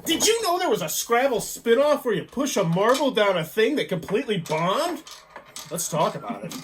Did you know there was a Scrabble spinoff where you push a marble down a thing that completely bombed? Let's talk about it.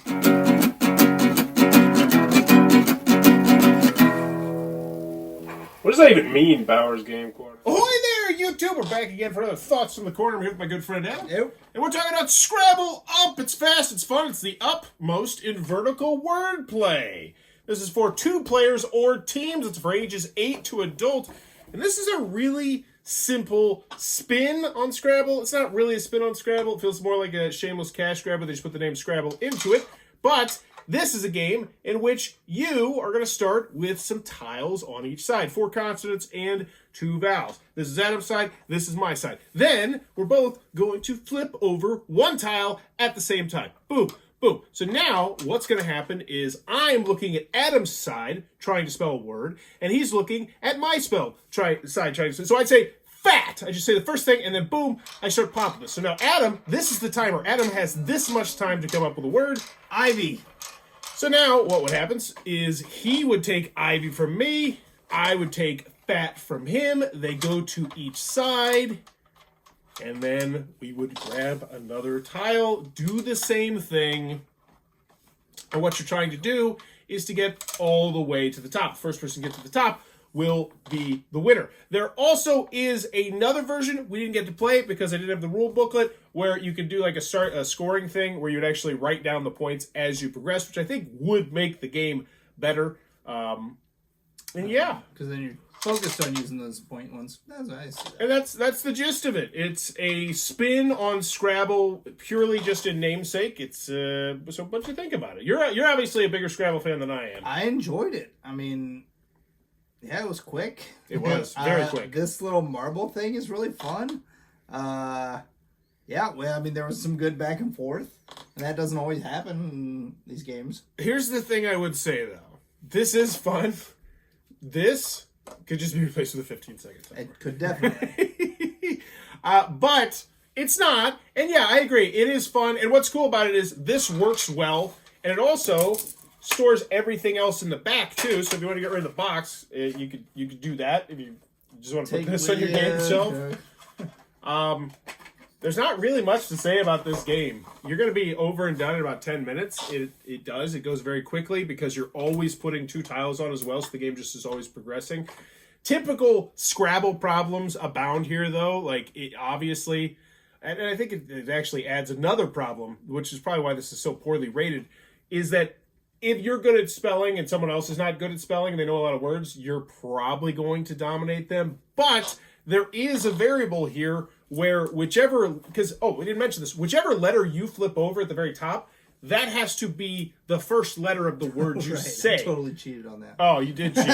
What does that even mean, Bauer's Game Corner? Ahoy there, YouTube! We're back again for another Thoughts from the Corner. I'm here with my good friend Adam. Yep. And we're talking about Scrabble Up. It's fast, it's fun, it's the upmost in vertical wordplay. This is for 2 players or teams. It's for ages 8 to adult. And this is a really simple spin on Scrabble. It's not really a spin on Scrabble. It feels more like a shameless cash grab where they just put the name Scrabble into it. But this is a game in which you are going to start with some tiles on each side. 4 consonants and 2 vowels. This is Adam's side. This is my side. Then we're both going to flip over 1 tile at the same time. Boom. Boom. So now what's going to happen is I'm looking at Adam's side trying to spell a word, and he's looking at my side trying to spell. So I'd say fat. I just say the first thing, and then boom, I start popping this. So now Adam, this is the timer. Adam has this much time to come up with a word. Ivy. So now what would happen is he would take Ivy from me. I would take fat from him. They go to each side. And then we would grab another tile, do the same thing. And what you're trying to do is to get all the way to the top. First person to get to the top will be the winner. There also is another version. We didn't get to play it because I didn't have the rule booklet, where you could do like a scoring thing where you would actually write down the points as you progress, which I think would make the game better. And yeah. Because then you're focused on using those point ones. That's nice. And that's the gist of it. It's a spin on Scrabble purely just in namesake. It's so what you think about it? You're obviously a bigger Scrabble fan than I am. I enjoyed it. I mean, yeah, it was quick. It was very quick. This little marble thing is really fun. Yeah, well, I mean, there was some good back and forth, and that doesn't always happen in these games. Here's the thing I would say, though. This is fun. This could just be replaced with a 15-second timer. It could definitely. But it's not. And yeah, I agree. It is fun. And what's cool about it is this works well. And it also stores everything else in the back, too. So if you want to get rid of the box, you could do that. If you just want to put this on your game shelf. There's not really much to say about this game. You're going to be over and done in about 10 minutes. It does. It goes very quickly because you're always putting 2 tiles on as well, so the game just is always progressing. Typical Scrabble problems abound here, though. Like, it obviously, and I think it actually adds another problem, which is probably why this is so poorly rated, is that if you're good at spelling and someone else is not good at spelling and they know a lot of words, you're probably going to dominate them. But there is a variable here where whichever, because, we didn't mention this, whichever letter you flip over at the very top, that has to be the first letter of the word you say. I totally cheated on that. Oh, you did cheat.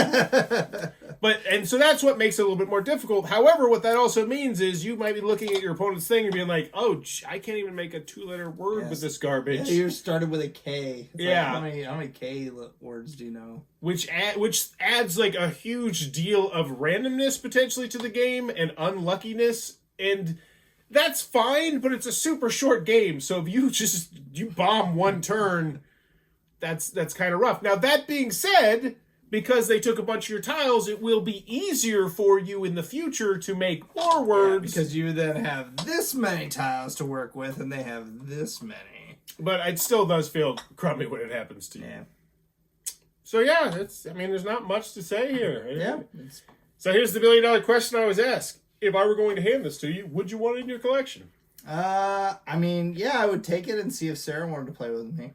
And so that's what makes it a little bit more difficult. However, what that also means is you might be looking at your opponent's thing and being like, oh, I can't even make a 2-letter word with this garbage. Yeah, you started with a K. It's yeah. Like, how many K words do you know? Which adds like a huge deal of randomness potentially to the game and unluckiness. And that's fine, but it's a super short game. So if you bomb one turn, that's kind of rough. Now, that being said, because they took a bunch of your tiles, it will be easier for you in the future to make more words. Yeah, because you then have this many tiles to work with, and they have this many. But it still does feel crummy when it happens to you. Yeah. So yeah, there's not much to say here. Yeah. So here's the $1 million question I always ask. If I were going to hand this to you, would you want it in your collection? I mean, yeah, I would take it and see if Sarah wanted to play with me.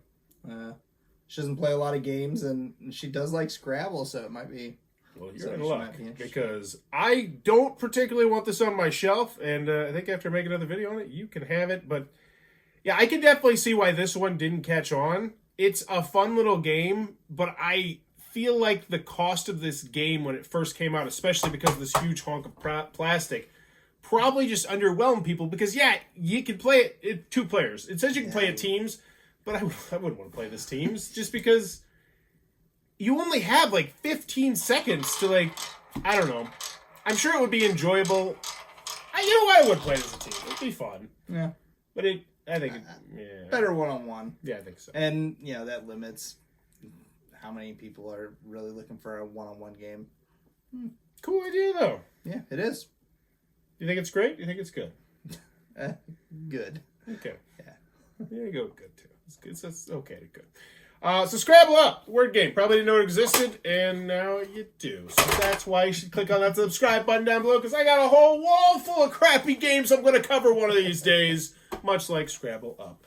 She doesn't play a lot of games, and she does like Scrabble, so it might be... Well, you're in luck, because I don't particularly want this on my shelf, and I think after making another video on it, you can have it. But yeah, I can definitely see why this one didn't catch on. It's a fun little game, but I feel like the cost of this game when it first came out, especially because of this huge hunk of plastic, probably just underwhelmed people. Because yeah, you can play it 2 players. It says you can play it teams, but I wouldn't want to play this teams just because you only have like 15 seconds to I don't know. I'm sure it would be enjoyable. I would play it as a team. It'd be fun. Yeah, but I think better one-on-one. Yeah, I think so. And that limits how many people are really looking for a one-on-one game. Cool idea, though. Yeah, it is. You think it's great? You think it's good? Good. Okay. Yeah. There you go. Good too. It's good. It's okay to good. So Scrabble Up, word game. Probably didn't know it existed, and now you do. So that's why you should click on that subscribe button down below, because I got a whole wall full of crappy games I'm going to cover one of these days, much like Scrabble Up.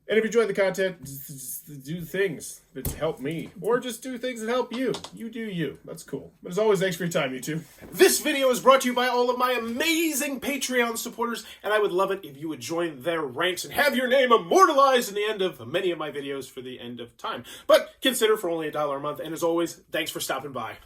And if you enjoyed the content, just do things that help me. Or just do things that help you. You do you. That's cool. But as always, thanks for your time, YouTube. This video is brought to you by all of my amazing Patreon supporters, and I would love it if you would join their ranks and have your name immortalized in the end of many of my videos for the end of time. But consider for only $1 a month, and as always, thanks for stopping by.